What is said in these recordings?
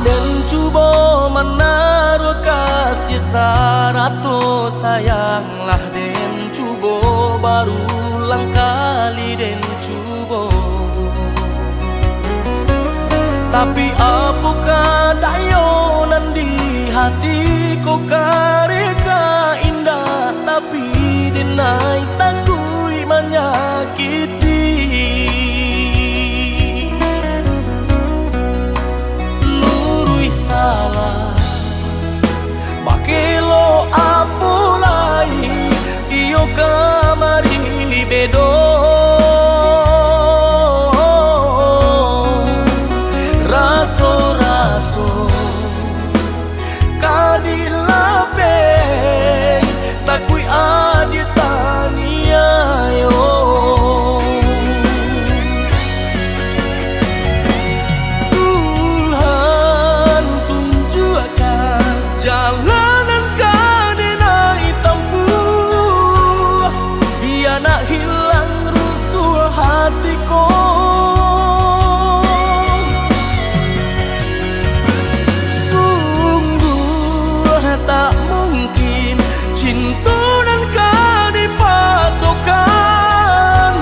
Den cuba menaruh kasih sarato sayanglah Den cuba barulang kali Den cuba. Tapi apakah dayonan di hati kau kareka indah, tapi denai takui menyakiti. Lurui salah bakelo apulai iyo kamari bedo. Raso-raso kadilapeng takui aditania yo. Tuhan tunjukkan jalanan kadinai tempuh, biar nak hilang rusuh hatiku. Tak mungkin cinta dan kau dipasokkan,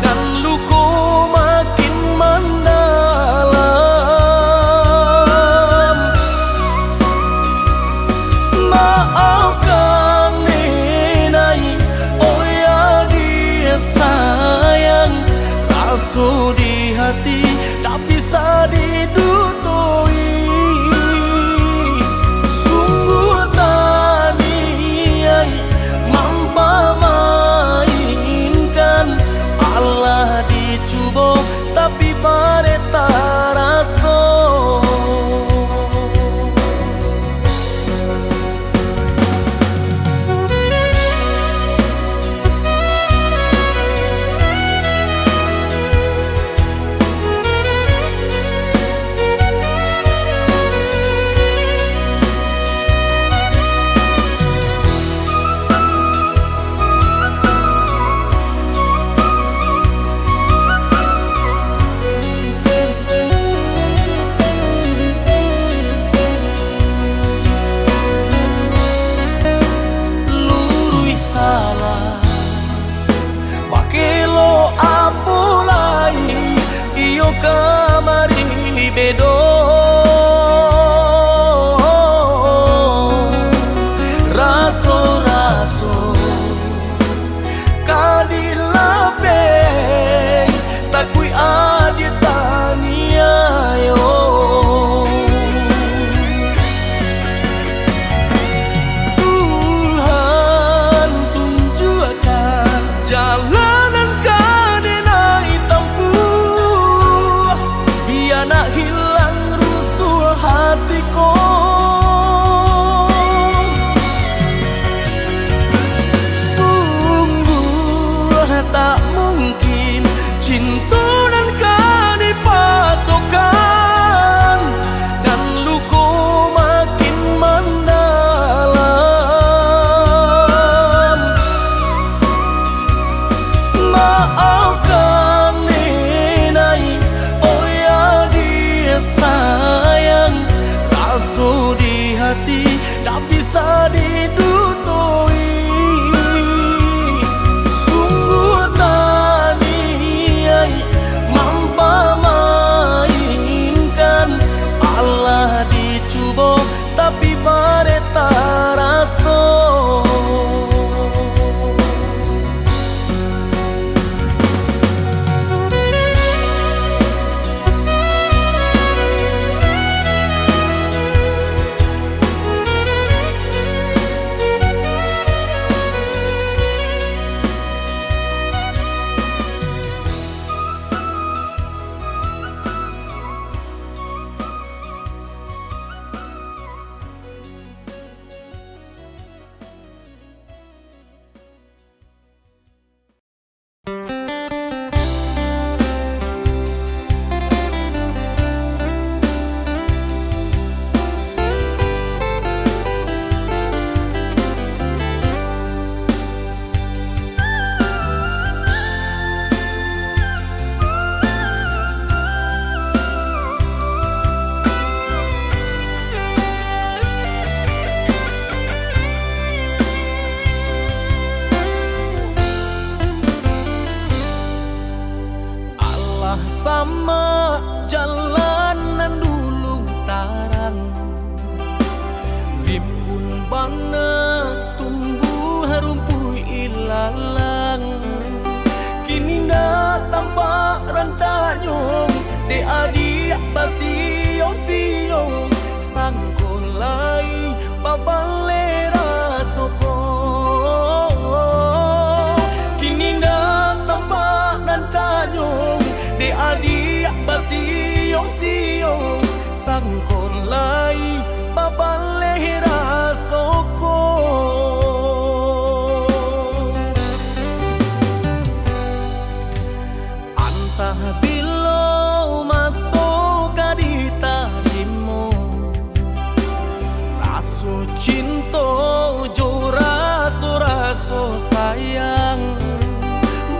dan luka makin mendalam. Maafkan nenai, oh ya dia sayang. Rasa di hati tak bisa didutui. Allah dicuba tapi bare tak rasa. sama jalanan dulu tarang, rimbun bana tumbuh rumput ilalang. Kini nggak tampak rancanyong de adik basio-sio sangkolai babalera soko. Kini nggak tampak rancanyong de adik basio-sio sangkolai babalera soko. Antah bilo masuk di tarimu, raso cinta jo raso sayang.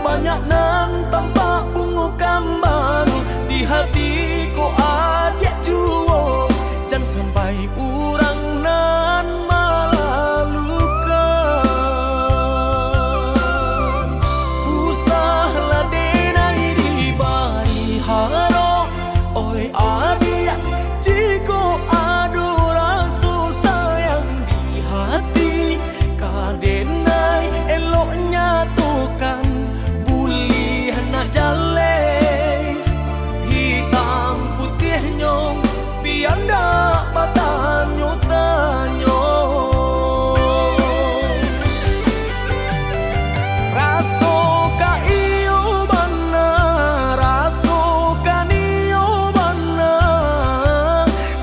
Banyak nan tampak bunga kambang di hatiku adik juo, jangan sampai urang nan malah luka. Usahlah denai di bari haro, oi adik jiko adu rasa sayang di hati. Kadenai eloknya tukan buli nak jale, hitam putih nyong biar ndak patanyo tanyo. Raso ka iyo bana, raso ka niyo bana,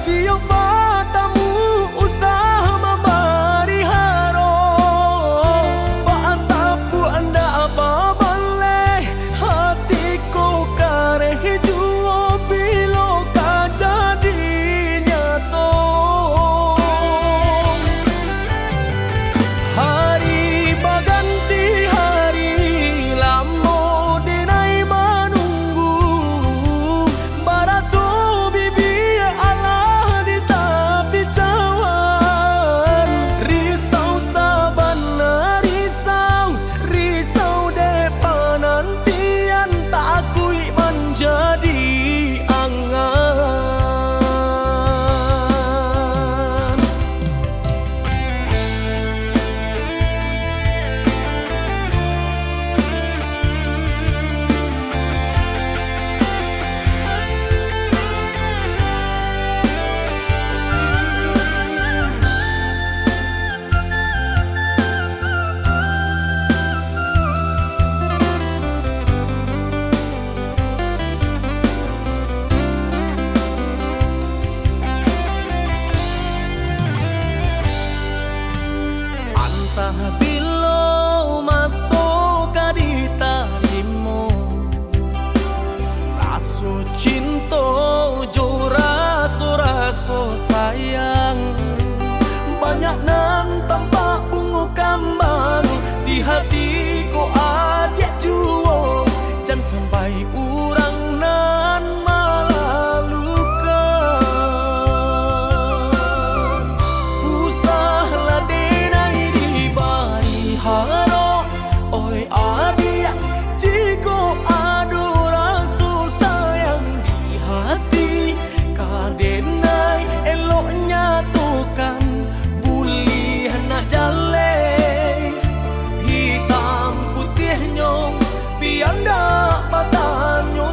tiyo patamu usah mabari haro. Paantapu anda apa baleh, hatiku kareh juo bilo ka jadinya to. Hari baganti hari lamo denai menunggu, baraso bibi Allah di tepi cawan. Risau sabana risau depan nantian tak akui menjadi angan. Antah bilo masuk di tarimu, raso cinta jo raso sayang. Banyak nan tampak bunga kambang di hatiku adik juo, jangan sampai urang nan malah luka. Usahlah denai di bari haro, oi adik jiko adu rasa sayang di hati. Kadenai eloknya tukan buli nak jale, hitam putih nyong biar ndak patanyo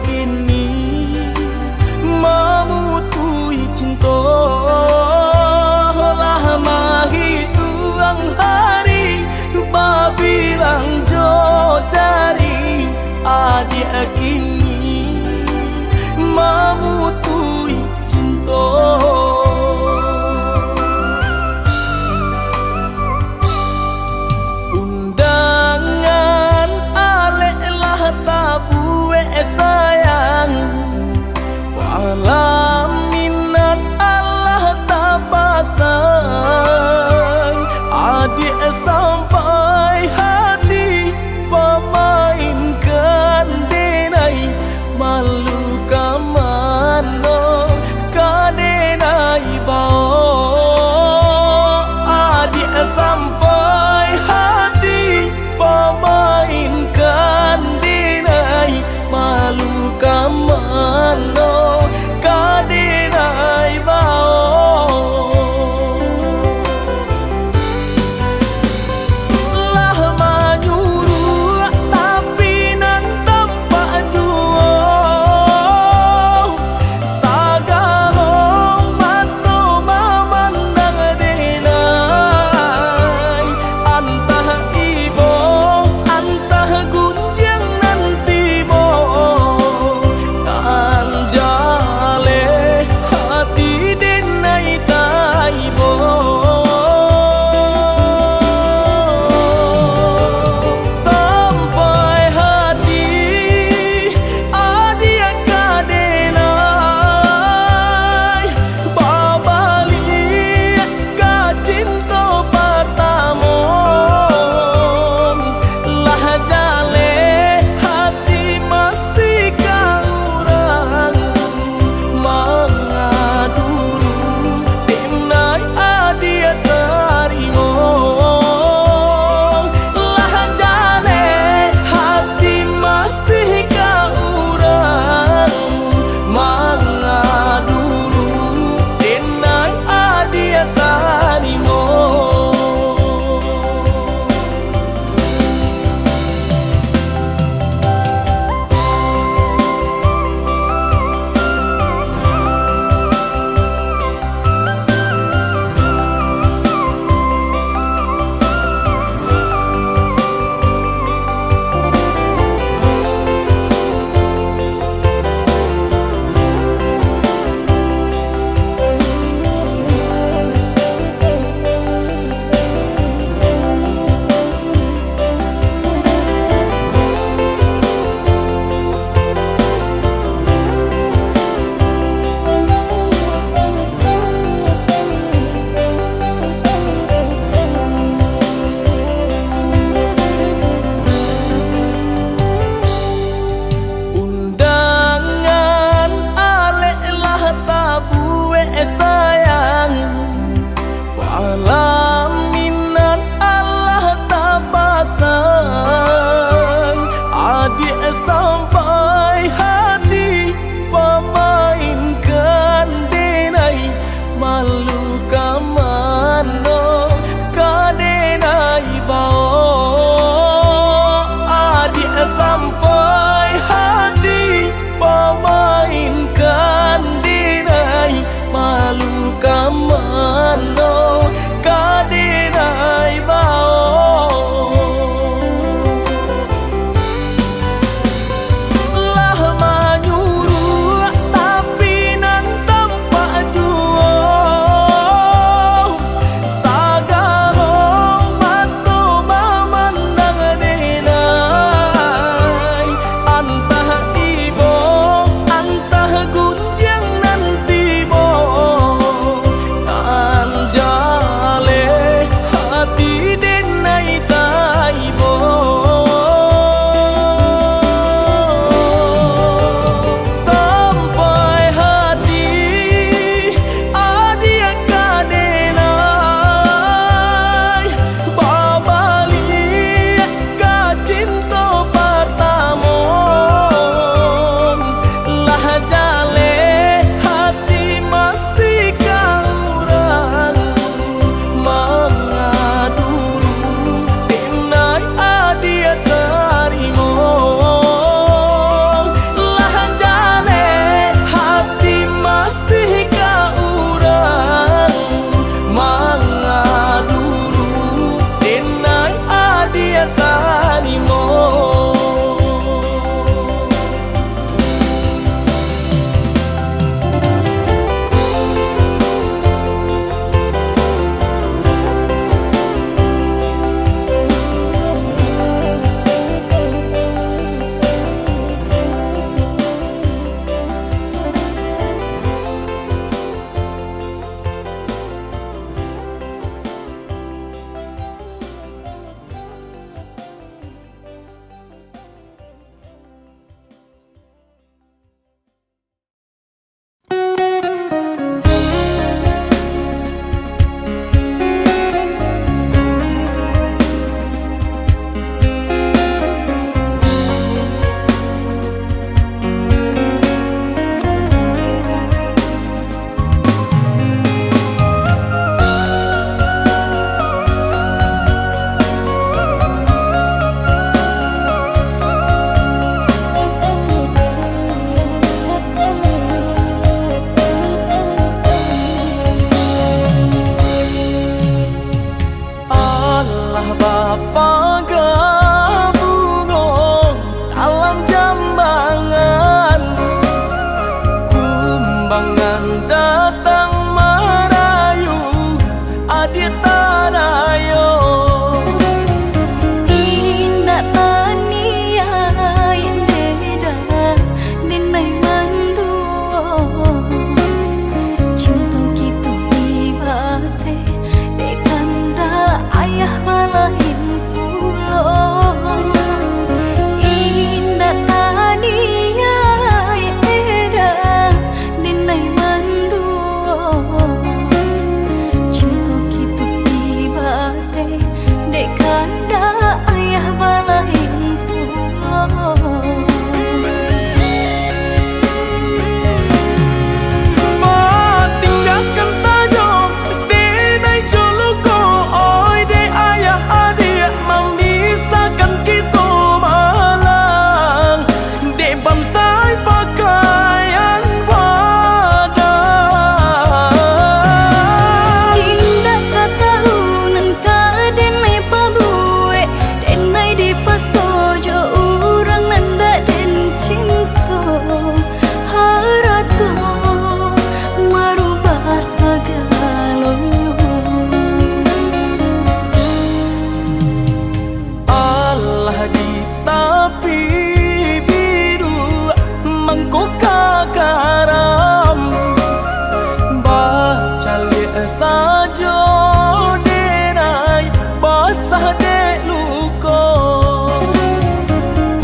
kini memutui cinta lama hituang hari babilang jo cari adik kini memutui cinta. Sayang walau minat Allah tak pasang adik sampai hati pemainkan denai malu kamano apa gabungan dalam jambangan, kumbangan datang merayu adik tadayo. Indah tania yang beda denai manduo, cinta gitu ibate dekanda ayah malahin pulo. Indah tania yang beda denai manduo, cinta gitu ibate dekanda ayah malahin pulo. Tinggalkan saja denai joluko, oi de ayah adik memisahkan kita malang, de bangsai pakaian badan. Indah katahunan ka denai pabue, denai di pasojo urang nanda den cinta harato merubah segalanya. Allah di tapi biru mangko kagaram, baca lihat saja denai basah de luko.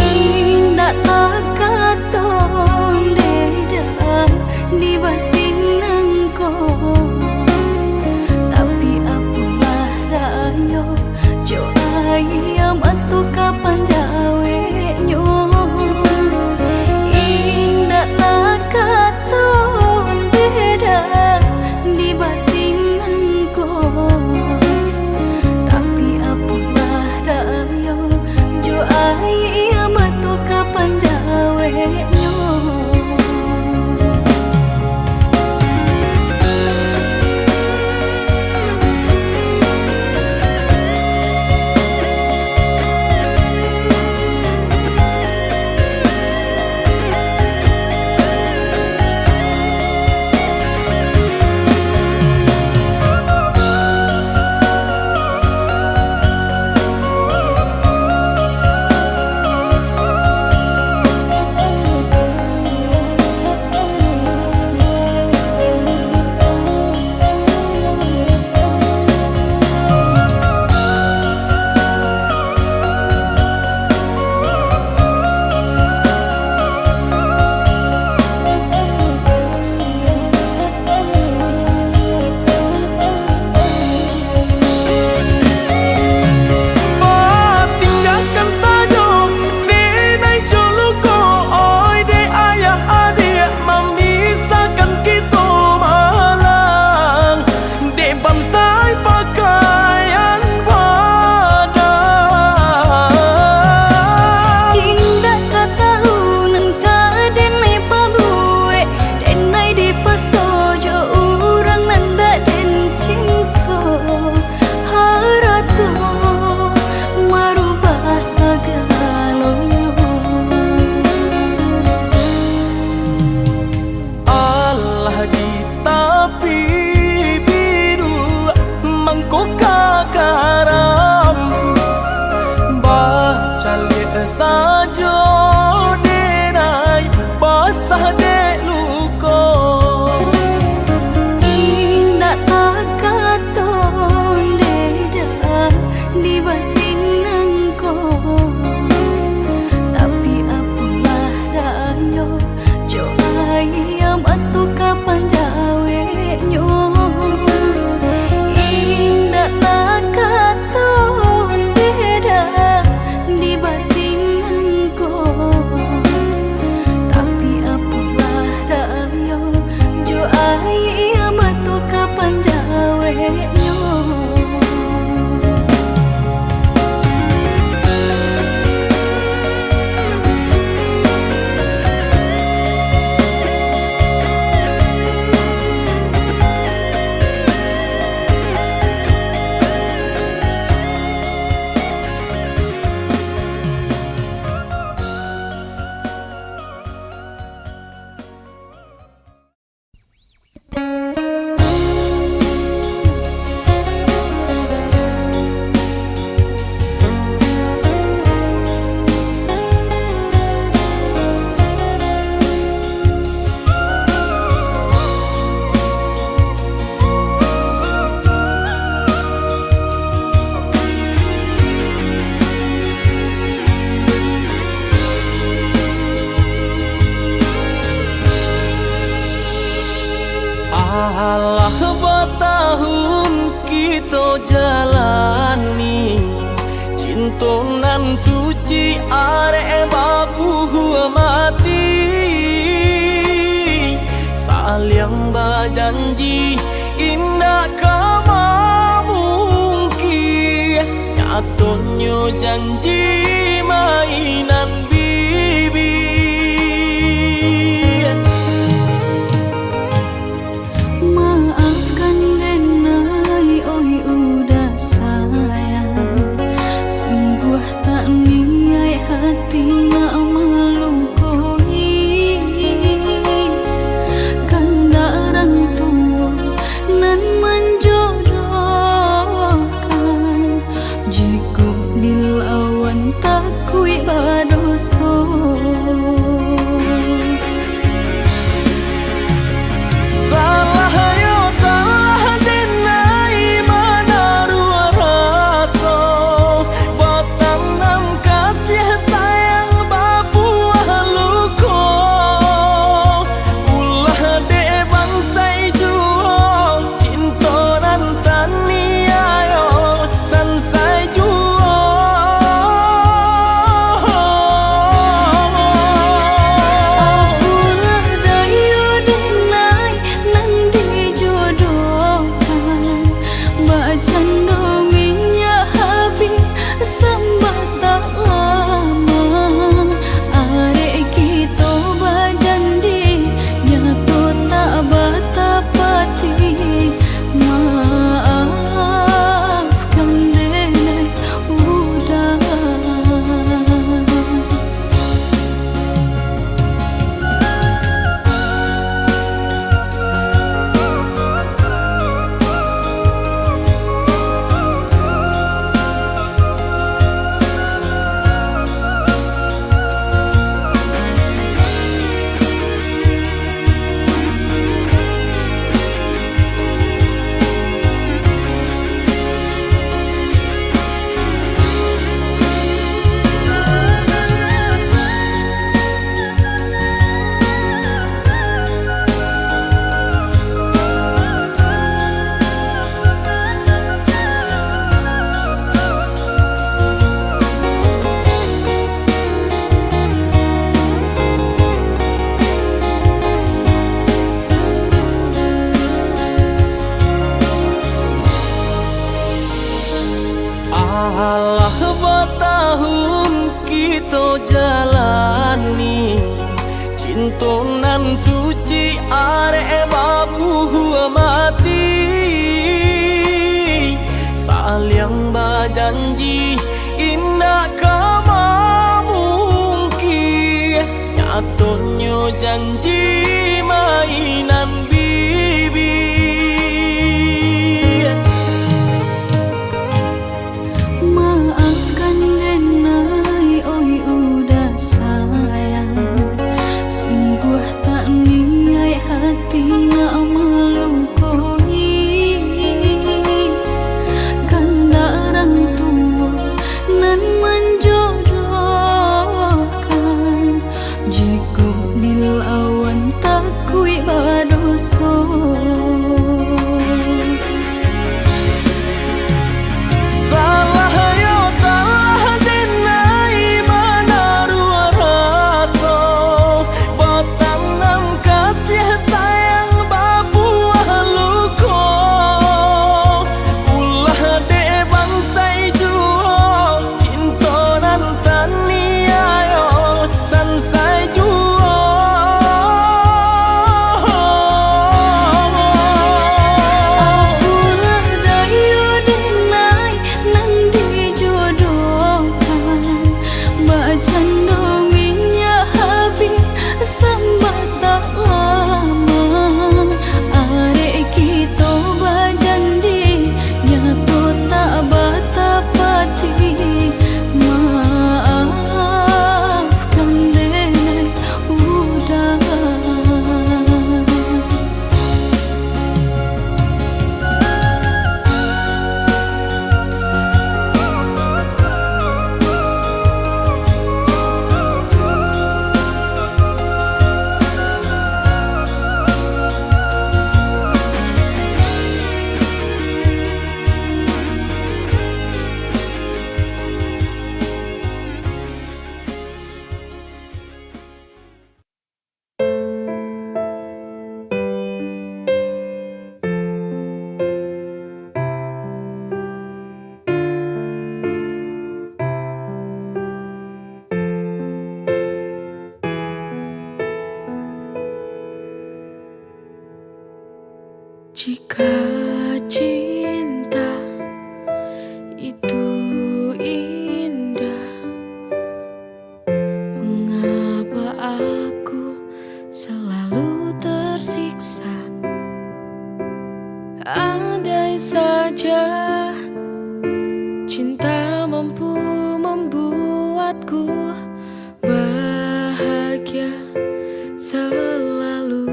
Indah tak katon deda di batin engko, tapi apalah rayo jo ayam atu kapan jawe nyo. Indah tak katon deda di batin engko, tapi apalah tahun kita jalani, cinta nan suci arek babu mati, saling berjanji indah kama mungkin, nyatanya janji mainan bibi. Maafkan denai, oi udah sayang, sungguh tak niat hati nak melukoi, kanda orang tua nan menjodohkan, jika dilawan takui badoso. Alah bertahun kita jalani, cinta nan suci arek babu mati, saling berjanji indah kama mungkin, nyatanya janji mainan bibi. Maafkan denai, oi udah sayang, sungguh tak niat hati nak melukoi, kanda orang tua nan menjodohkan, jika dilawan takui badosa. Jika cinta itu indah, mengapa aku selalu tersiksa? Andai saja cinta mampu membuatku bahagia selalu.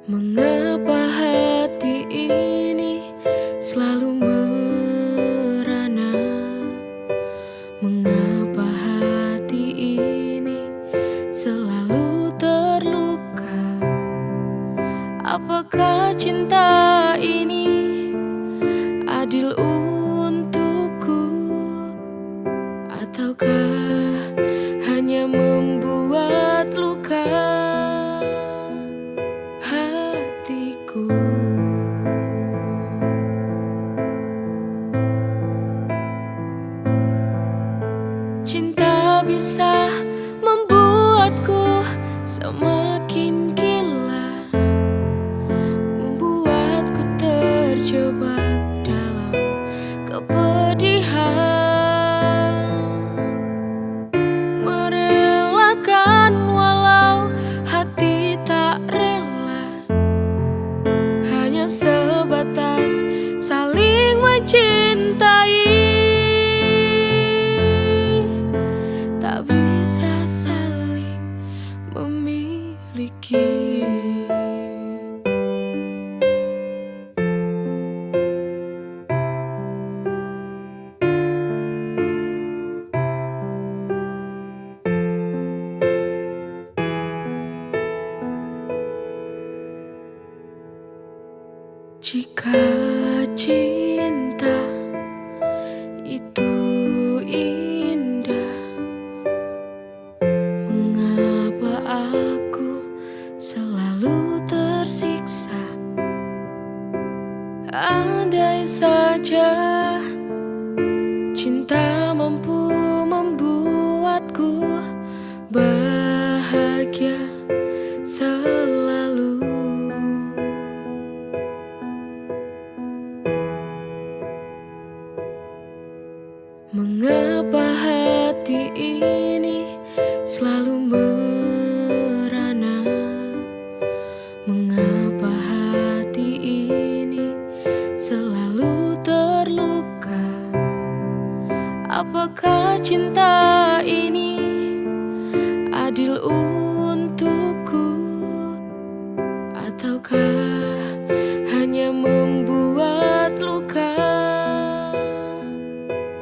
Mengapa hati ini selalu merana? Mengapa hati ini selalu terluka? Apakah cinta ini adil untukku, ataukah hanya membuat luka hatiku? Cinta bisa membuatku semakin gila, membuatku terjebak dalam kepedihan, merelakan walau hati tak rela, hanya sebatas saling mencintai, tak bisa saling memiliki. Jika cinta itu indah, mengapa aku selalu tersiksa? Andai saja cinta mampu membuatku bahagia selalu. Mengapa hati ini selalu merana? Mengapa hati ini selalu terluka? Apakah cinta ini adil untukku, ataukah hanya membuat luka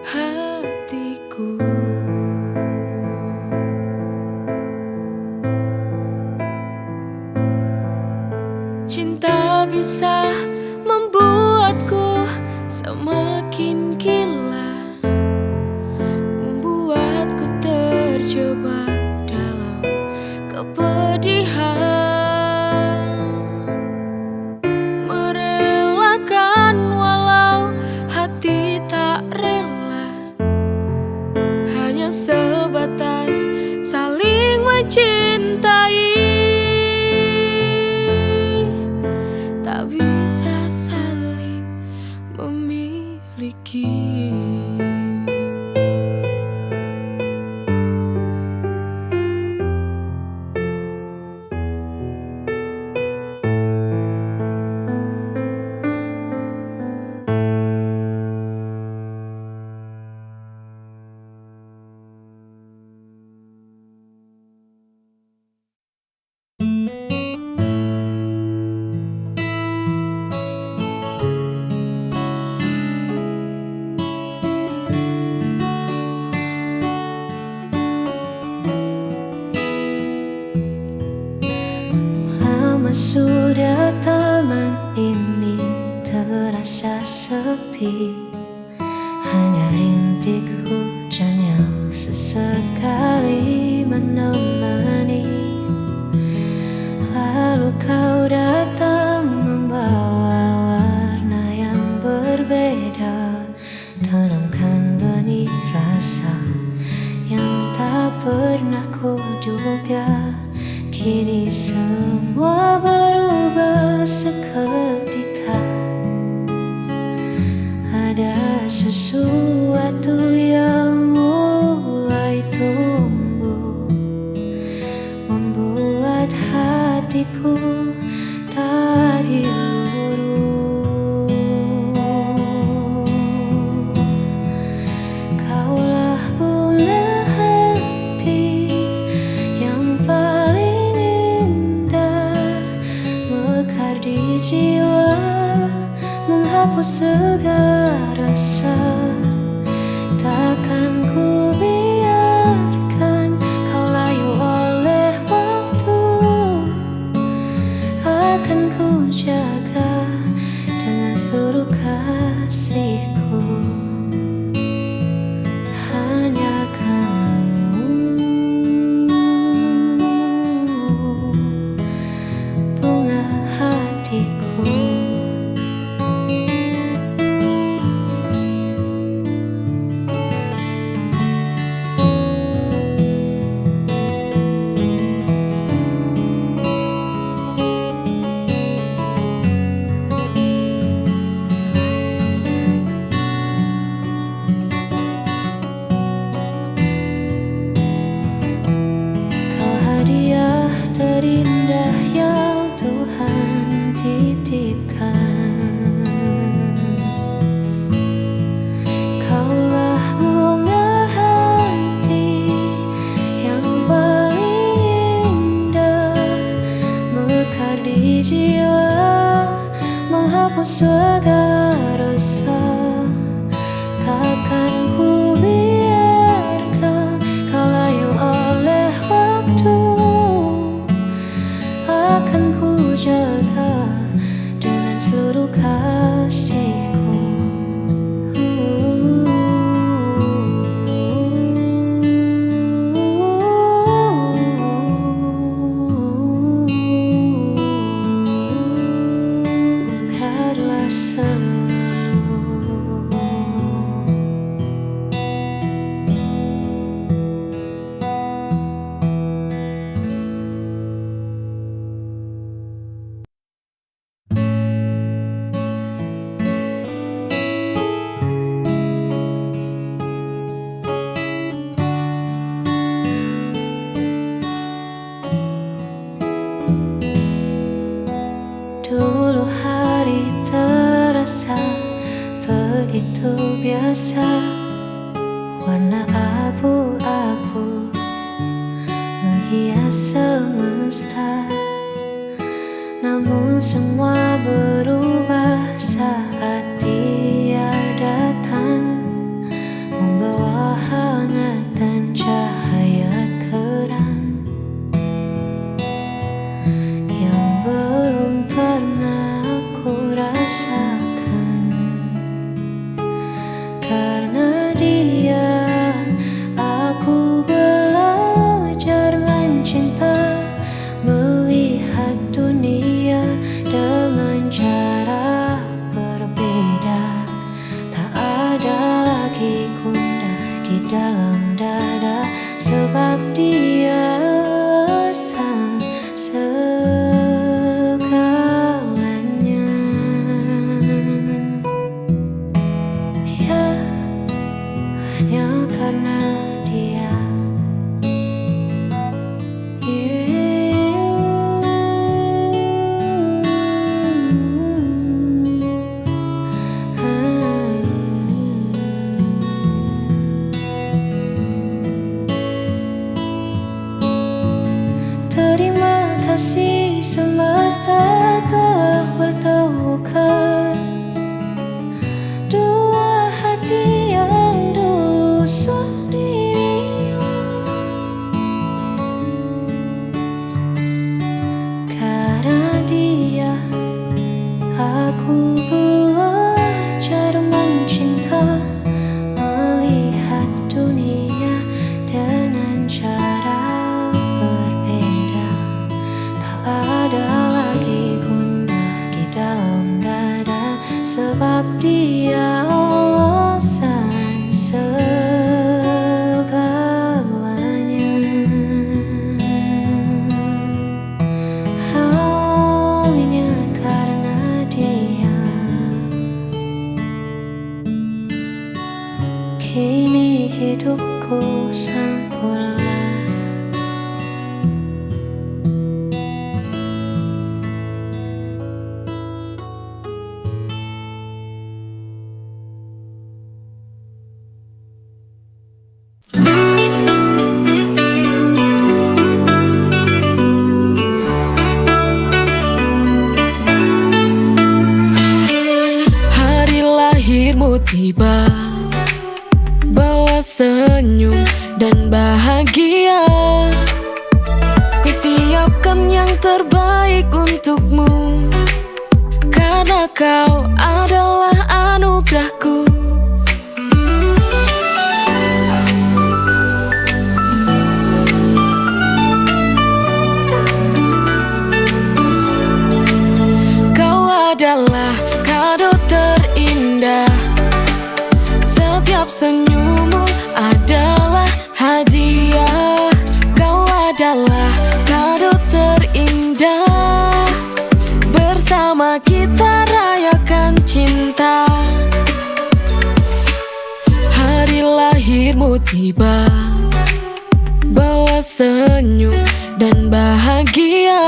hatiku? Cinta bisa membuatku semakin gila, membuatku terjebak dalam kepedihan, merelakan walau hati tak rela, hanya sebatas saling mencintai, tak bisa saling memiliki. Lama sudah taman ini terasa sepi, hanya rintik hujan yang sesekali menemani. Lalu kau datang membawa warna yang berbeda, tanamkan benih rasa yang tak pernah ku sesuatu yang mulai tumbuh, membuat hatiku tadi luruh. Kaulah bunga hati yang paling indah, mekar di jiwa, menghapus segala rasa. Takkan ku biarkan kau layu oleh waktu. Akan ku jaga dengan seluruh kasihku. Hanya kamu, bunga hatiku. Hadiah terindah yang Tuhan titipkan. Kaulah bunga hati yang paling indah, mekar di jiwa, menghapus segala rasa. Takkan ku biarkan kau layu oleh waktu. Akan ku jaga dengan seluruh kasihku. Mekarlah selalu. Dulu hari terasa begitu biasa, warna abu-abu menghias semesta. Namun semua berubah saat Dia datang, membawa hangat dan cahaya terang yang belum pernah aku rasakan. Karena Dia, aku belajar mencinta, melihat dunia dengan cara berbeda. Tak ada lagi gundah di dalam dada, sebab Dia sang segalanya. Ya, hanya karena Dia. Terima kasih semesta telah bertukar dua hati yang dulu sendiri. Karena Dia, aku belajar mencinta, melihat dunia dengan cara berbeda. Tak ada lagi gundah di dalam dada, sebab Dia sang segalanya. Hanya karena Dia. hidupku sempurna. Hari lahirmu tiba, bawa senyum dan bahagia. Kusiapkan yang terbaik untukmu, karena kau adalah anugerahku. Kau adalah kado terindah, setiap senyummu adalah hadiah. Kau adalah kado terindah, bersama kita rayakan cinta. Hari lahirmu tiba, bawa senyum dan bahagia.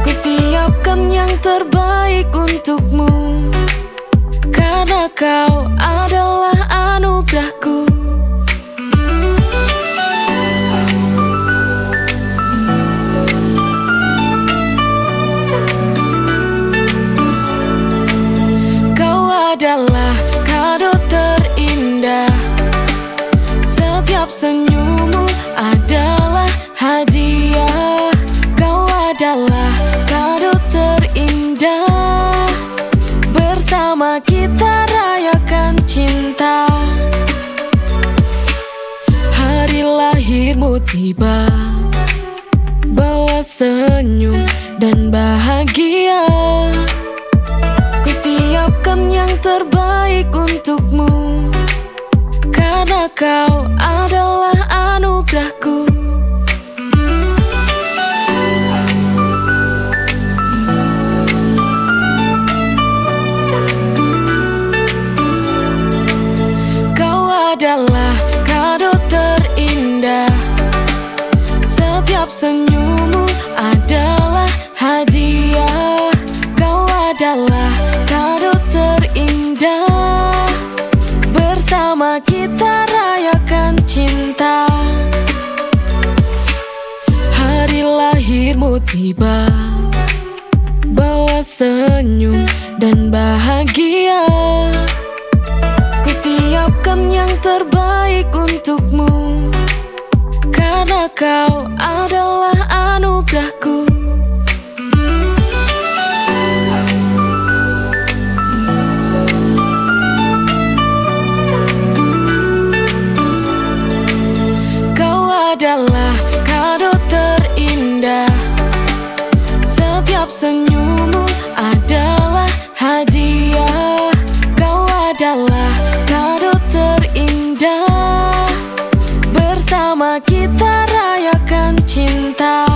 Kusiapkan yang terbaik untukmu, karena kau adalah anugerahku. Kau adalah kado terindah, setiap senyummu adalah hadiah. Kau adalah kado terindah, bersama kita rayakan cinta. Hari lahirmu tiba, bawa senyum dan bahagia. Kusiapkan yang terbaik untukmu, karena kau adalah anugerahku. Adalah kado terindah, setiap senyummu adalah hadiah. Kau adalah kado terindah, bersama kita rayakan cinta. Hari lahirmu tiba, bawa senyum dan bahagia. Kusiapkan yang terbaik untukmu, karena kau adalah anugerahku. Kau adalah kado terindah, setiap senyummu adalah hadiah. Kau adalah kado terindah, bersama kita rayakan cinta.